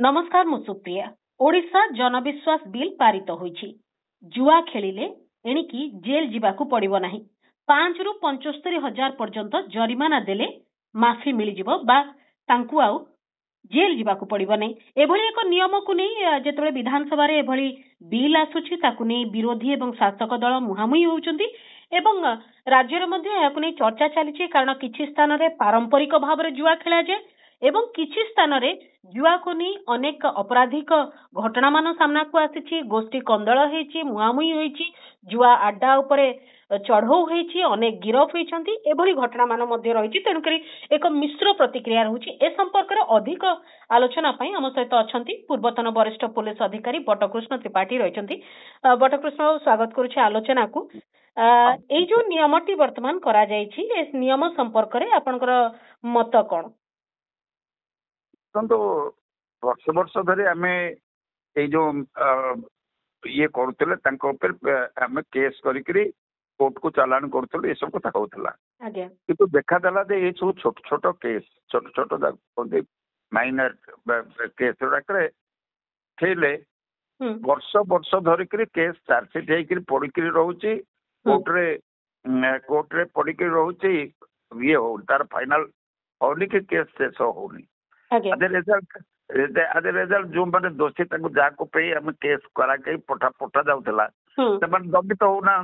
नमस्कार मु सुप्रिया। ओडिशा जनविश्वास बिल पारित होईछि। जुआ खेलिले एणिकी जेल जीवाकू पड़िबो नाही। 5 रु 75,000 पर्यंत जरिमाना देले माफी मिलिजिबो बा तांकू आउ जेल जीवाकू पड़िबो नाही। एभली एक नियम को नहीं जेतबे विधानसभा रे एभली बिल आसुछि ताकू नहीं विरोधी एवं शासक दल मुहामुही होउचंती एवं राज्य रे मध्ये याकू नहीं चर्चा चलीछि कारण किछि स्थान रे पारंपरिक भाव रे जुआ खेला जाय एवं किछि स्थान रे जुआ को नहीं अनेक आपराधिक घटना मान सामना को आसी गोष्ठी कंदल होईछि मुहामुही होईछि जुआ आड्डा उपरे चढ़ऊ होईछि अनेक गिरफ होईछंती एभली घटना मान मध्ये रहिछि तेणु करी एक मिश्र प्रतिक्रिया रहुछि। ए संपर्क रे अधिक आलोचना पई हम सहित अछंती पूर्वतन वरिष्ठ पुलिस अधिकारी बटकृष्ण त्रिपाठी रहिछंती। बटकृष्ण स्वागत करूछि आलोचना को। एई जो नियमटी वर्तमान करा जाईछि ए नियम संपर्क रे आपनकर मत कोन? तो वर्ष वर्ष धरी आम जो ये करुले आम केस करी कोर्ट को चालान करुले ये सब कथा कहला कि देखादेला ये सब छोट छोट केस छोट छोट माइनर केस थे वर्ष वर्ष धरिक केस चार्जसीट होकर पड़िक रोचे कोर्ट रे पड़िक रोचे ये हो तार फाइनाल होनी कि केस शेष होनी रिजल्ट जो मैंने दोषी जहाँ केस करा पठा जाऊला दंडित होना।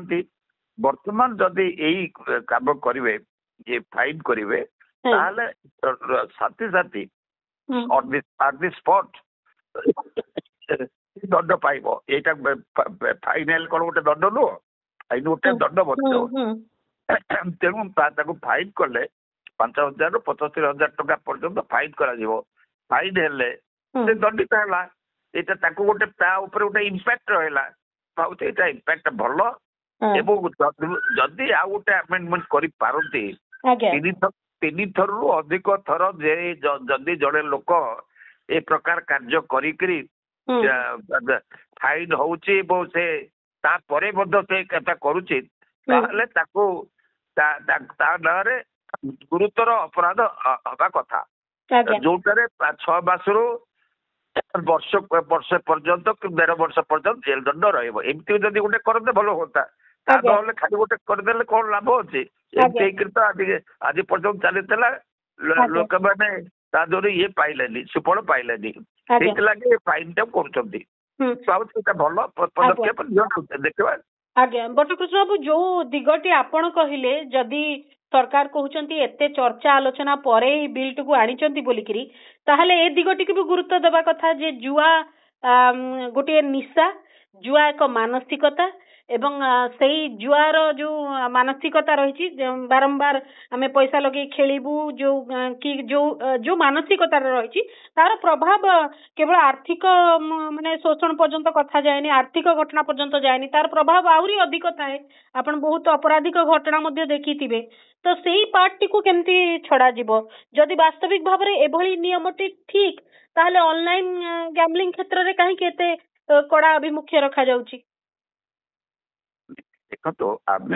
वर्तमान जदि यही काम करेंगे ये फाइन करेंगे साथी साथी एट दि स्पॉट दंड पाइब यहाँ फाइन हेल्ले कौन गोटे दंड नुह फाइन गोटे दंड बच तेणु फाइन कले 5,000 ରୁ 75,000 टका पर्यंत फाइन करा फाइन हेले से दंडित है यहाँ गोटे गोटे इम्पैक्ट रहा भावुँ यहाँ इम्पैक्ट भल जदि आउ गोटे आमेंडमेंट करती 3 थर रु अधिक थर जदि जड़े लोक ए प्रकार कार्य करी फाइन होउची से तापरे से कथा करुची नारे गुरुतर अपराध हवा कथा जोटारे 6 मास रु वर्ष पर्यंत 1.5 वर्ष पर्यंत जेल दंड रमती जदि गोटे करते भल होता खाली गोटे करदे कौन लाभ अच्छे तो आज पर्यंत चली लोक मैंने ये पाइले सुफल पाइले लगे फाइन टा कर भल पदक्षेप देखा। आज्ञा बटकृष्ण बाबू जो दिगटी आपण कहले जदि सरकार कहउचंती एते चर्चा आलोचना परे ही बिल टू आनिचंती बोलिकरी ताहले ए दिगटी के भी गुरुत्व देबा कथा जे जुआ गोटे निशा जुआ एक मानसिकता एवं सेही जुआर जो मानसिकता रही बारंबार आमे पैसा लगे खेलिबू जो कि जो मानसिकता रही तार प्रभाव केवल आर्थिक माने शोषण पर्यंत कथा जाएनी आर्थिक घटना पर्यंत जाएनी तार प्रभाव आउरी अधिक थाए आपण बहुत अपराधिक घटना मध्ये देखिथिबे तो सेही पार्ट को केमती छड़ा जीवो जदि वास्तविक भाव रे एभली नियमटी ठीक ताहले ऑनलाइन गैम्बलिंग क्षेत्र रे काहे केते कड़ा अभिमुख्य रखा जाउची? देखो तो आम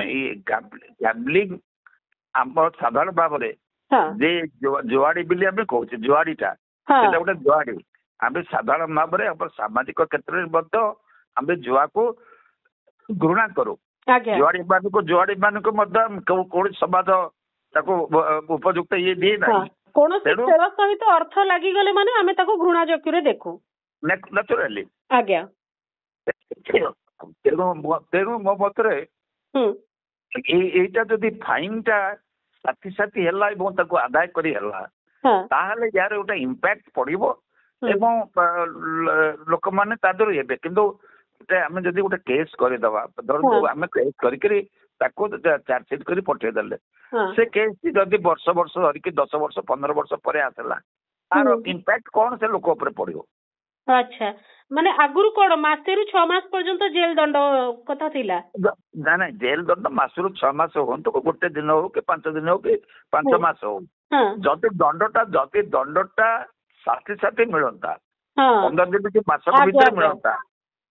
गैम्बलिंग आम साधारण भाव में जुआड़ी बिल आम कहे जुआड़ीटा गोटे जुआड़ी आम साधारण भाव में आम सामाजिक क्षेत्र में आम जुआ को घृणा करूँ जुआड़ी मान कौन समाज उपयुक्त ये दिए ना सहित अर्थ लगी गले माने आमे ताको घृणा चक्षुरे देखू नेचुराली आज्ञा तेणु मो मतरे एटा जदि फाइन टा साथी साथी है आदाय करी ताहले यार गोटे इम्पैक्ट पड़िबो एवं लोक माने तादर हेबे किंतु आम जदि गोटे केस करदेवा धर आम केस करी चार्जसीट कर पठेदेले से केस जदि वर्ष वर्ष धरिकी 10 वर्ष 15 वर्ष पर आसला तार इम्पैक्ट कौन से लोक ऊपर पड़िबो? अच्छा माने आगुरु कोन मासे रु 6 मास पर्यंत जेल दंड कथा थिला ना ना जेल दंड मास रु 6 मास होंतु गोटे दिन हो कि 5 दिन हो कि 5 मास हो जदि दंडटा साथी साथी मिलता 15 दिन कि मास भीतर मिलता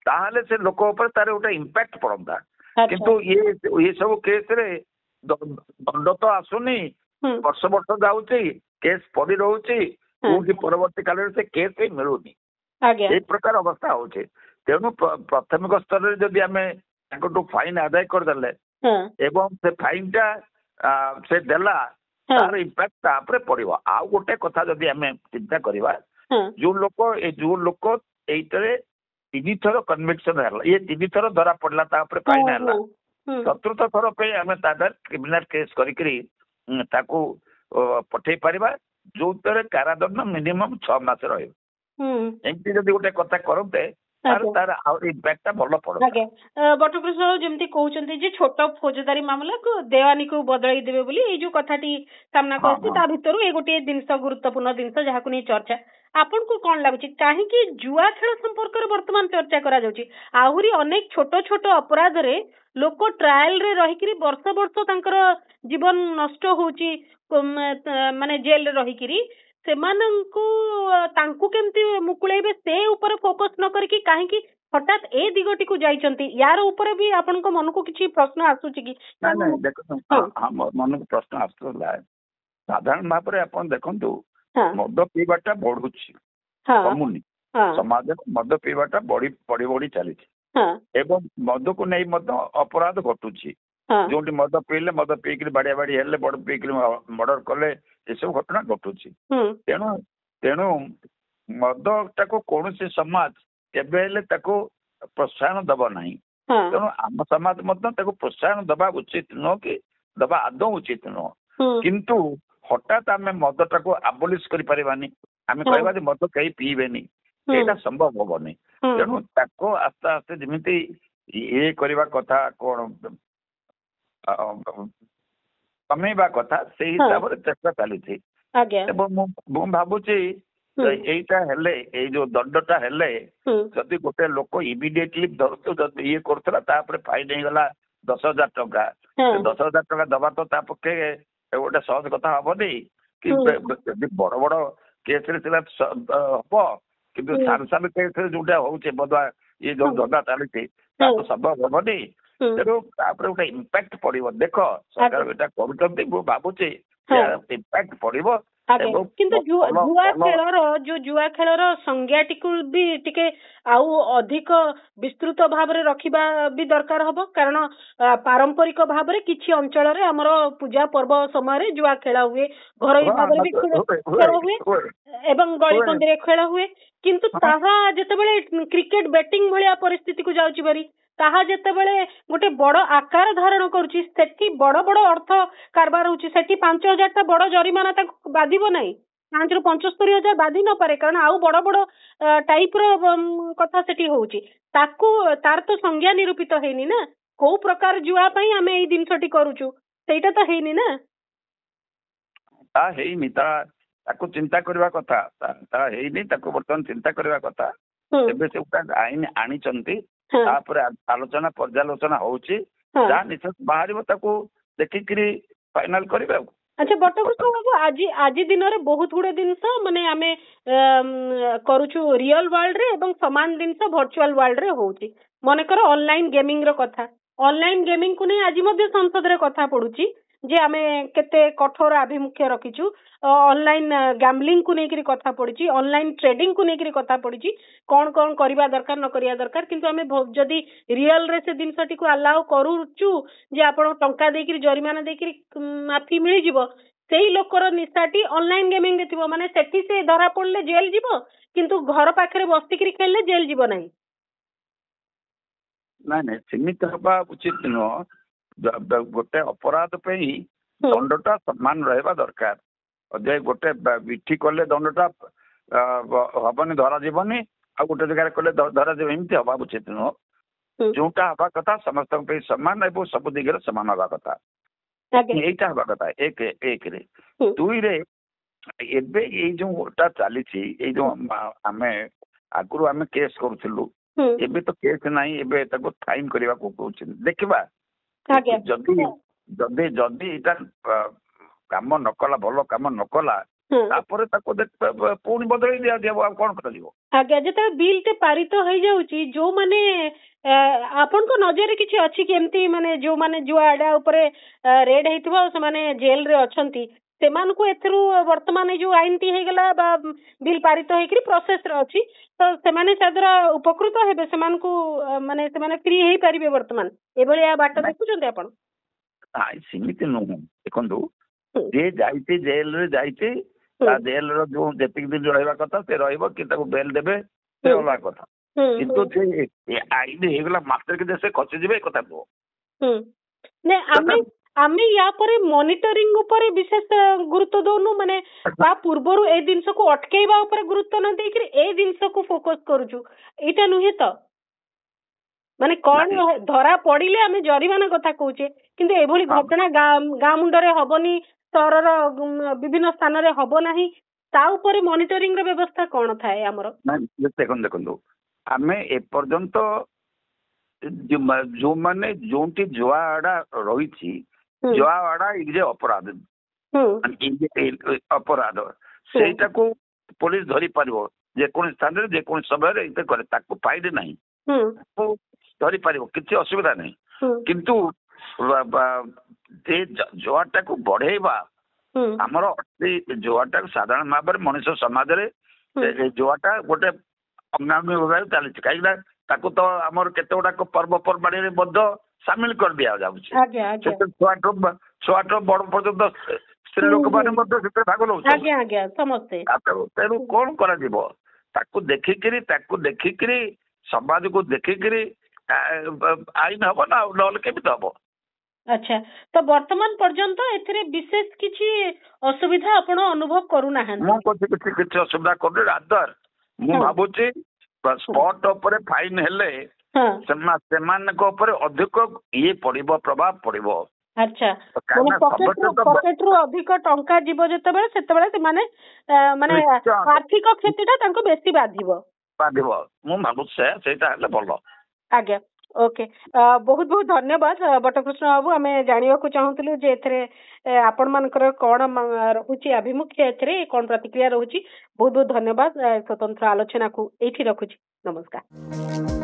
ताहले से लोक ऊपर तार गोटे इम्पैक्ट पड़ता किंतु ये सब केस रे दंड तो आसुनी वर्ष वर्ष जाऊँगी केस पड़ी रोचे परवर्ती काल से केस ही मिलूनी এই ପ୍ରକାର ଅବସ୍ଥା ହଉଛି। ତେଣୁ ପ୍ରାଥମିକ ସ୍ତରରେ ଯଦି ଆମେ ତାଙ୍କଠୁ ଫାଇନ ଆଦାୟ କରିଦେଲେ ଏବଂ ସେ ଫାଇନ ଟା ସେ ଦେଲା ତାର ଇମ୍ପାକ୍ଟ ତାପରେ ପଡିବ। ଆଉ ଗୋଟେ କଥା ଯଦି ଆମେ ଚିନ୍ତା କରିବା, ଯୋଉ ଲୋକ ଏଇଟାରେ 3 ଥର କନଭିକ୍ସନ ହେଲା, ଇଏ 3 ଥର ଧରା ପଡିଲା, ତାପରେ ଫାଇନ ହେଲା, 4th ଥର ପାଇଁ ଆମେ ତା ଦେହରେ କ୍ରିମିନାଲ କେସ୍ କରିକିରି ତାକୁ ପଠେଇ ପାରିବା, ଯୋଉଥିରେ କାରାଦଣ୍ଡ ମିନିମମ୍ 6 ମାସ ରହିବ। ଏମିତି ଯଦି ଗୋଟେ କଥା କରନ୍ତେ ତାର ଆହୁରି ଇମ୍ପାକ୍ଟ ଟା ଭଲ ପଡନ୍ତା। ବଟକୃଷ୍ଣ ଯେମିତି କହୁଛନ୍ତି ଯେ ଛୋଟ ଫୌଜଦାରୀ ମାମଲାକୁ ଦେୱାନୀକୁ ବଦଳେଇ ଦେବେ ବୋଲି, ଏଇ ଯୋଉ କଥାଟି ସାମ୍ନାକୁ ଆସିଛି ତା ଭିତରୁ ଏ ଗୋଟିଏ ଜିନିଷ, ଗୁରୁତ୍ୱପୂର୍ଣ୍ଣ ଜିନିଷ ଯାହାକୁ ନେଇ ଚର୍ଚ୍ଚା। ଆପଣଙ୍କୁ କଣ ଲାଗୁଛି କାହିଁକି ଜୁଆ ଖେଳ ସମ୍ପର୍କରେ ବର୍ତ୍ତମାନ ଚର୍ଚ୍ଚା କରାଯାଉଛି? ଆହୁରି ଅନେକ ଛୋଟ ଛୋଟ ଅପରାଧରେ ଲୋକ ଟ୍ରାଏଲ ରେ ରହିକିରି ବର୍ଷ ବର୍ଷ ତାଙ୍କର ଜୀବନ ନଷ୍ଟ ହଉଛି, ମାନେ ଜେଲରେ ରହିକିରି, ସେମାନଙ୍କୁ ତାଙ୍କୁ କେମିତି ମୁକୁଳେଇବେ ସେ ଉପରେ ଫୋକସ ନ କରିକି କାହିଁକି ହଠାତ୍ ଏ ଦିଗଟିକୁ ଯାଇଛନ୍ତି? ୟାର ଉପରେ ବି ଆପଣଙ୍କ ମନକୁ କିଛି ପ୍ରଶ୍ନ ଆସୁଛି କି? ମନକୁ ପ୍ରଶ୍ନ ଆସୁଥିଲା। ସାଧାରଣ ଭାବରେ ଆପଣ ଦେଖନ୍ତୁ, ମଦ ପିଇବାଟା ବଢୁଛି, କମୁନି। ସମାଜରେ ମଦ ପିଇବାଟା ବଢି ଚାଲିଛି ଏବଂ ମଦକୁ ନେଇ ମଧ୍ୟ ଅପରାଧ ଘଟୁଛି। ଯୋଉଠି ମଦ ପିଇକିରି ବାଡିଆ ବାଡି ହେଲେ, ବଡ ପିଇକିରି ମର୍ଡର କଲେ, ଏସବୁ ଘଟଣା ଘଟୁଛି। ତେଣୁ ମଦଟାକୁ କୌଣସି ସମାଜ କେବେ ହେଲେ ତାକୁ ପ୍ରୋତ୍ସାହନ ଦବ ନାହିଁ। ତେଣୁ ଆମ ସମାଜ ମଧ୍ୟ ତାକୁ ପ୍ରୋତ୍ସାହନ ଦବା ଉଚିତ ନୁହଁ, କି ଦବା ଆଦୌ ଉଚିତ ନୁହଁ। କିନ୍ତୁ ହଠାତ୍ ଆମେ ମଦଟାକୁ ଆବୋଲିଶ କରିପାରିବାନି, ଆମେ କହିବା ଯେ ମଦ କେହି ପିଇବେନି, ଏଇଟା ସମ୍ଭବ ହବନି। ତେଣୁ ତାକୁ ଆସ୍ତେ ଆସ୍ତେ ଯେମିତି ଇଏ କରିବା କଥା, କଣ କମେଇବା କଥା, ସେଇ ହିସାବରେ ଚେଷ୍ଟା ଚାଲିଛି। ଏବଂ ମୁଁ ଭାବୁଛି ଏଇଟା ହେଲେ, ଏଇ ଯୋଉ ଦଣ୍ଡଟା ହେଲେ, ଯଦି ଗୋଟେ ଲୋକ ଇମିଡିଏଟଲି ଯଦି ଇଏ କରୁଥିଲା, ତାପରେ ଫାଇନ ହେଇଗଲା 10,000 ଟଙ୍କା, 10,000 ଟଙ୍କା ଦବା ତ ତା ପକ୍ଷେ ଗୋଟେ ସହଜ କଥା ହବନି। କି ଯଦି ବଡ ବଡ କେସରେ ଥିଲା ହବ, କିନ୍ତୁ ସାନ ସାନ କେସରେ ଯୋଉଟା ହଉଛି ବଦୁଆ, ଇଏ ଯୋଉ ଧନ୍ଦା ଚାଲିଛି, ତା ତ ସମ୍ଭବ ହବନି। ତେଣୁ ତାପରେ ଗୋଟେ ଇମ୍ପାକ୍ଟ ପଡିବ। ଦେଖ, ସରକାର ଏଇଟା କରୁଛନ୍ତି, ମୁଁ ଭାବୁଛି ଇମ୍ପାକ୍ଟ ପଡିବ। କିନ୍ତୁ ଜୁଆ ଖେଳର ସଂଜ୍ଞାଟିକୁ ବି ଟିକେ ଆଉ ଅଧିକ ବିସ୍ତୃତ ଭାବରେ ରଖିବା ବି ଦରକାର ହବ। କାରଣ ପାରମ୍ପରିକ ଭାବରେ କିଛି ଅଞ୍ଚଳରେ ଆମର ପୂଜା ପର୍ବ ସମୟରେ ଜୁଆ ଖେଳ ହୁଏ, ଘରୋଇ ଭାବରେ ବି ଖେଳ ହୁଏ ଏବଂ ଗଳିକନ୍ଦିରେ ଖେଳ ହୁଏ। କିନ୍ତୁ ତାହା ଯେତେବେଳେ କ୍ରିକେଟ ବ୍ୟାଟିଂ ଭଳିଆ ପରିସ୍ଥିତିକୁ ଯାଉଛି ଭାରି, ତାହା ଯେତେବେଳେ ଗୋଟେ ବଡ ଆକାର ଧାରଣ କରୁଛି, ସେଠି ବଡ ବଡ ଅର୍ଥ କାରବାର ହଉଛି, ସେଠି 5,000 ଟା ବଡ ଜରିମାନା ତାକୁ ବାଧିବ ନାହିଁ, 5 ରୁ 75,000 ବାଧି ନପାରେ, କାରଣ ଆଉ ବଡ ବଡ ଟାଇପ ର କଥା ସେଠି ହଉଛି। ତାର ତ ସଂଜ୍ଞା ନିରୂପିତ ହେଇନି ନା, କୋଉ ପ୍ରକାର ଜୁଆ ପାଇଁ ଆମେ ଏଇ ଜିନିଷଟି କରୁଛୁ ସେଇଟା ତ ହେଇନି ନା। ହେଇନି, ତାକୁ ଚିନ୍ତା କରିବା କଥା, ତା ହେଇନି, ତାକୁ ବର୍ତ୍ତମାନ ଚିନ୍ତା କରିବା କଥା। ଏବେ ସେଟା ଆଇନ ଆଣିଛନ୍ତି, ତାପରେ ଆଲୋଚନା ପର୍ଯ୍ୟାଲୋଚନା ହଉଛି, ଯାହା ନିଶ୍ଚୟ ବାହାରିବ ତାକୁ ଦେଖିକିରି ଫାଇନାଲ କରିବେ। ଆଉ ଆଚ୍ଛା ବଟକୃଷ୍ଣ ବାବୁ, ଆଜି ଦିନରେ ବହୁତ ଗୁଡେ ଜିନିଷ ମାନେ ଆମେ କରୁଛୁ ରିଅଲ ୱାର୍ଲଡ ରେ ଏବଂ ସମାନ ଜିନିଷ ଭର୍ଚୁଆଲ ୱାର୍ଲଡ ରେ ହଉଛି। ମନେକର ଅନଲାଇନ ଗେମିଂ ର କଥା, ଅନଲାଇନ ଗେମିଂ କୁ ନେଇ ଆଜି ମଧ୍ୟ ସଂସଦରେ କଥା ପଡୁଛି ଯେ ଆମେ କେତେ କଠୋର ଆଭିମୁଖ୍ୟ ରଖିଛୁ। ଅନଲାଇନ ଗ୍ୟାମ୍ବଲିଂ କୁ ନେଇକରି କଥା ପଡିଛି, ଅନଲାଇନ ଟ୍ରେଡିଂ କୁ ନେଇକରି କଥା ପଡିଛି, କଣ କଣ କରିବା ଦରକାର ନ କରିବା ଦରକାର। କିନ୍ତୁ ଆମେ ଯଦି ରିଅଲ ରେ ସେ ଜିନିଷଟିକୁ ଆଲାଉ କରୁଛୁ ଯେ ଆପଣ ଟଙ୍କା ଦେଇକିରି, ଜରିମାନା ଦେଇକିରି ମାଫି ମିଳିଯିବ, ସେଇ ଲୋକର ନିଶାଟି ଅନଲାଇନ ଗେମିଂ ରେ ଥିବ, ମାନେ ସେଠି ସେ ଧରା ପଡିଲେ ଜେଲ ଯିବ, କିନ୍ତୁ ଘର ପାଖରେ ବସିକିରି ଖେଳିଲେ ଜେଲ ଯିବ ନାହିଁ। ନାଇଁ, ସେମିତି ହବା ଉଚିତ ନୁହଁ। ଗୋଟେ ଅପରାଧ ପାଇଁ ଦଣ୍ଡଟା ସମାନ ରହିବା ଦରକାର। ଯେ ଗୋଟେ ବିଠି କଲେ ଦଣ୍ଡଟା ହବନି, ଧରାଯିବନି, ଆଉ ଗୋଟେ ଜାଗାରେ କଲେ ଧରାଯିବ, ଏମିତି ହବା ଉଚିତ ନୁହଁ। ଯୋଉଟା ହବା କଥା ସମସ୍ତଙ୍କ ପାଇଁ ସମାନ ଏବଂ ସବୁ ଦିଗରେ ସମାନ ହବା କଥା, ଏଇଟା ହବା କଥା। ଏକରେ। ଦୁଇରେ, ଏବେ ଏଇ ଯୋଉଟା ଚାଲିଛି, ଏଇ ଯୋଉ ଆଗରୁ ଆମେ କେସ୍ କରୁଥିଲୁ, ଏବେ ତ କେସ୍ ନାହିଁ, ଏବେ ତାକୁ ଫାଇନ କରିବାକୁ କହୁଛନ୍ତି। ଦେଖିବା, ଯଦି ଏଇଟା କାମ ନ କଲା, ଭଲ କାମ ନ କଲା, ତାପରେ ତାକୁ ପୁଣି ବଦଳେଇ ଦିଆଯିବ। ଆଉ କଣ କରାଯିବ? ଆଜ୍ଞା, ଯେତେବେଳେ ବିଲ୍ ଟେ ପାରିତ ହେଇଯାଉଛି, ଯୋଉମାନେ ଆପଣଙ୍କ ନଜରରେ କିଛି ଅଛି କି ଏମିତି, ମାନେ ଯୋଉମାନେ ଜୁଆ ଆଡା ଉପରେ ରେଡ୍ ହେଇଥିବ ଆଉ ସେମାନେ ଜେଲ ରେ ଅଛନ୍ତି, ସେମାନଙ୍କୁ ଏଥିରୁ ବର୍ତ୍ତମାନ ଯୋଉ ଆଇନଟି ହେଇଗଲା ବା ବିଲ୍ ପାରିତ ହେଇକିରି ପ୍ରୋସେସ ରେ ଅଛି ତ ସେମାନେ ତା ଦ୍ୱାରା ଉପକୃତ ହେବେ ସେମାନଙ୍କୁ ମାନେ ସେମାନେ ଫ୍ରି ହେଇପାରିବେ ବର୍ତ୍ତମାନ ଏଭଳିଆ ବାଟ ଦେଖୁଛନ୍ତି ଆପଣ? ସେମିତି ନୁହଁ ଦେଖନ୍ତୁ ଯିଏ ଯାଇଛି ଜେଲରେ ଯାଇଛି ତା ଜେଲର ଯୋଉ ଯେତିକି ଦିନ ରହିବା କଥା ସେ ରହିବ କି ତାକୁ ବେଲ ଦେବେ ସେ ଅଲଗା କଥା କିନ୍ତୁ ସେ ଆଇନ ହେଇଗଲା ମାତ୍ରକେ ସେ ଖସିଯିବେ ଏ କଥା ନୁହଁ। ଆମେ ୟା ପରେ ମନିଟରିଂ ଉପରେ ବିଶେଷ ଗୁରୁତ୍ୱ ଦଉନୁ ମାନେ ତା ପୂର୍ବରୁ ଏ ଜିନିଷକୁ ଅଟକେଇବା ଉପରେ ଗୁରୁତ୍ୱ ନ ଦେଇକିରି ଏ ଜିନିଷକୁ ଫୋକସ କରୁଛୁ ଏଇଟା ନୁହେଁ ତ ମାନେ କଣ ଧରା ପଡିଲେ ଆମେ ଜରିମାନା କଥା କହୁଛେ କିନ୍ତୁ ଏଭଳି ଘଟଣା ଗାଁ ମୁଣ୍ଡରେ ହବନି ସହରର ବିଭିନ୍ନ ସ୍ଥାନରେ ହବ ନାହିଁ ତା ଉପରେ ମନିଟରିଂ ର ବ୍ୟବସ୍ଥା କଣ ଥାଏ ଆମର? ଦେଖନ୍ତୁ ଆମେ ଏପର୍ଯ୍ୟନ୍ତ ଯୋଉମାନେ ଯୋଉଠି ଜୁଆ ଆଡା ରହିଛି ଜୁଆ ଆଡା ଇଏ ଅପରାଧ ଅପରାଧ ସେଇଟାକୁ ପୋଲିସ ଧରି ପାରିବ ଯେକୌଣସି ସ୍ଥାନରେ ଯେକୌଣସି ସମୟରେ ଏଇଟା କରେ ତାକୁ ପାଇଲେ ନାହିଁ ଧରି ପାରିବ କିଛି ଅସୁବିଧା ନାହିଁ କିନ୍ତୁ ଜୁଆଟାକୁ ବଢେଇବା ଆମର ଜୁଆଟାକୁ ସାଧାରଣ ଭାବରେ ମଣିଷ ସମାଜରେ ଜୁଆଟା ଗୋଟେ ଅଙ୍ଗାଙ୍ଗୀ ଭାବରେ ଚାଲିଛି କାହିଁକି ନା ତାକୁ ତ ଆମର କେତେ ଗୁଡାକ ପର୍ବପର୍ବାଣୀରେ ମଧ୍ୟ ସାମିଲ କରିଦିଆଯାଉଛି ଛୁଆଠୁ ବଡ ପର୍ଯ୍ୟନ୍ତ ସ୍ତ୍ରୀ ଲୋକମାନେ ମଧ୍ୟ ସେଥିରେ ଭାଗ ନେଉଛନ୍ତି। ତେଣୁ କଣ କରାଯିବ ତାକୁ ଦେଖିକିରି ସମାଜକୁ ଦେଖିକିରି ଆଇନ ହବ ନା ନହେଲେ କେମିତି ହବ? ଆଚ୍ଛା ତ ବର୍ତ୍ତମାନ ପର୍ଯ୍ୟନ୍ତ ଏଥିରେ ବିଶେଷ କିଛି ଅସୁବିଧା ଆପଣ ଅନୁଭବ କରୁନାହାନ୍ତି? ମୁଁ କିଛି ଅସୁବିଧା କରୁନି ରାଦର ମୁଁ ଭାବୁଛି ସ୍ପଟ ଉପରେ ଫାଇନ ହେଲେ ସେମାନଙ୍କ ଉପରେ ଅଧିକ ଇଏ ପଡିବ ପ୍ରଭାବ ପଡିବ। ଆଚ୍ଛା ପକେଟ ରୁ ଅଧିକ ଟଙ୍କା ଯିବ ଯେତେବେଳେ ସେତେବେଳେ ସେମାନେ ମାନେ ଆର୍ଥିକ କ୍ଷତିଟା ତାଙ୍କୁ ବେଶୀ ବାଧିବ। ମୁଁ ଭାବୁଛି ସେଇଟା ହେଲେ ଭଲ। ଆଜ୍ଞା ଓକେ ବହୁତ ବହୁତ ଧନ୍ୟବାଦ ବଟକୃଷ୍ଣ ବାବୁ ଆମେ ଜାଣିବାକୁ ଚାହୁଁଥିଲୁ ଯେ ଏଥିରେ ଆପଣ ମାନଙ୍କର କଣ ରହୁଛି ଆଭିମୁଖ୍ୟ ଏଥିରେ କଣ ପ୍ରତିକ୍ରିୟା ରହୁଛି ବହୁତ ବହୁତ ଧନ୍ୟବାଦ ସ୍ୱତନ୍ତ୍ର ଆଲୋଚନାକୁ ଏଇଠି ରଖୁଛି ନମସ୍କାର।